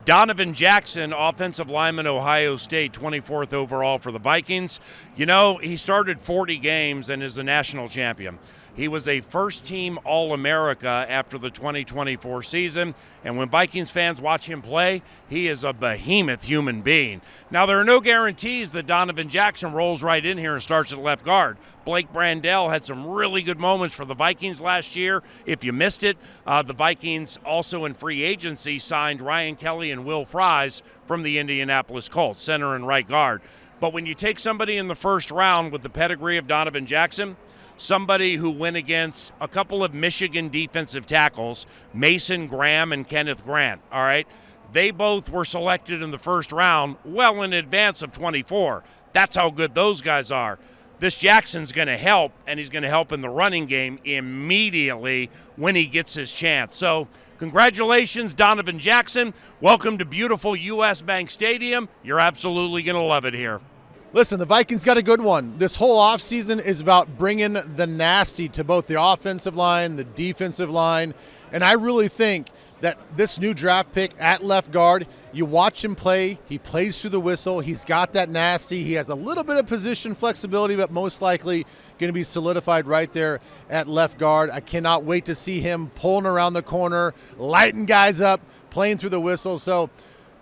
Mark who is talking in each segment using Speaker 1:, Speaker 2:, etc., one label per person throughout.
Speaker 1: Donovan Jackson, offensive lineman, Ohio State, 24th overall for the Vikings. You know, he started 40 games and is a national champion. He was a first-team All-America after the 2024 season, and when Vikings fans watch him play, he is a behemoth human being. Now, there are no guarantees that Donovan Jackson rolls right in here and starts at left guard. Blake Brandel had some really good moments for the Vikings last year. If you missed it, the Vikings also in free agency signed Ryan Kelly and Will Fries from the Indianapolis Colts, center and right guard. But when you take somebody in the first round with the pedigree of Donovan Jackson, somebody who went against a couple of Michigan defensive tackles, Mason Graham and Kenneth Grant, all right? They both were selected in the first round well in advance of 24. That's how good those guys are. This Jackson's going to help, and he's going to help in the running game immediately when he gets his chance. So congratulations, Donovan Jackson. Welcome to beautiful U.S. Bank Stadium. You're absolutely going to love it here.
Speaker 2: Listen, the Vikings got a good one. This whole offseason is about bringing the nasty to both the offensive line, the defensive line, and I really think that this new draft pick at left guard, you watch him play, he plays through the whistle, he's got that nasty, he has a little bit of position flexibility, but most likely going to be solidified right there at left guard. I cannot wait to see him pulling around the corner, lighting guys up, playing through the whistle. So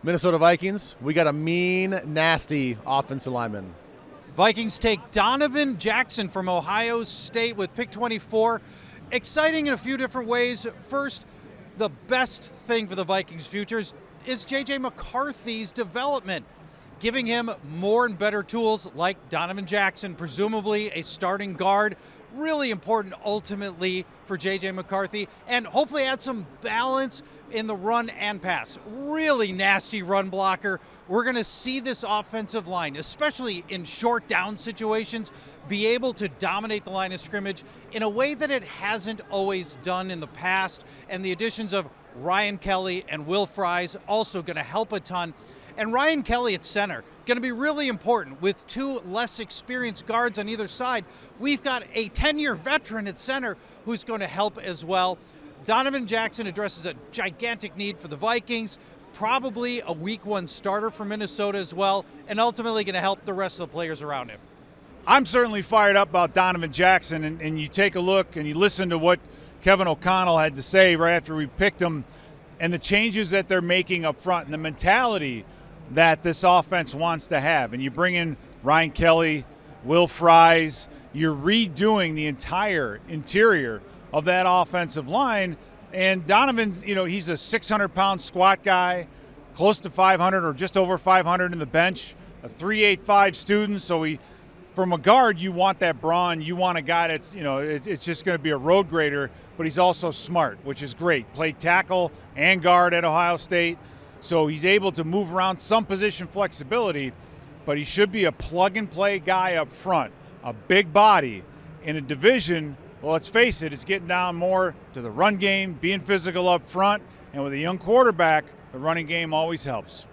Speaker 2: Minnesota Vikings, we got a mean, nasty offensive lineman.
Speaker 3: Vikings take Donovan Jackson from Ohio State with pick 24. Exciting in a few different ways. First, the best thing for the Vikings' future is J.J. McCarthy's development, giving him more and better tools like Donovan Jackson, presumably a starting guard. Really important ultimately for J.J. McCarthy, and hopefully add some balance in the run and pass. Really nasty run blocker. We're going to see this offensive line, especially in short down situations, be able to dominate the line of scrimmage in a way that it hasn't always done in the past. And the additions of Ryan Kelly and Will Fries also going to help a ton. And Ryan Kelly at center, going to be really important with two less experienced guards on either side. We've got a 10-year veteran at center who's going to help as well. Donovan Jackson addresses a gigantic need for the Vikings, probably a week one starter for Minnesota as well, and ultimately going to help the rest of the players around him.
Speaker 4: I'm certainly fired up about Donovan Jackson, and you take a look and you listen to what Kevin O'Connell had to say right after we picked him and the changes that they're making up front and the mentality that this offense wants to have. And you bring in Ryan Kelly, Will Fries, you're redoing the entire interior of that offensive line. And Donovan, you know, he's a 600-pound squat guy, close to 500 or just over 500 in the bench, a 3.85 student. So from a guard, you want that brawn. You want a guy that's, you know, it's just going to be a road grader, but he's also smart, which is great. Played tackle and guard at Ohio State. So he's able to move around, some position flexibility, but he should be a plug-and-play guy up front, a big body in a division. Well, let's face it, it's getting down more to the run game, being physical up front, and with a young quarterback, the running game always helps.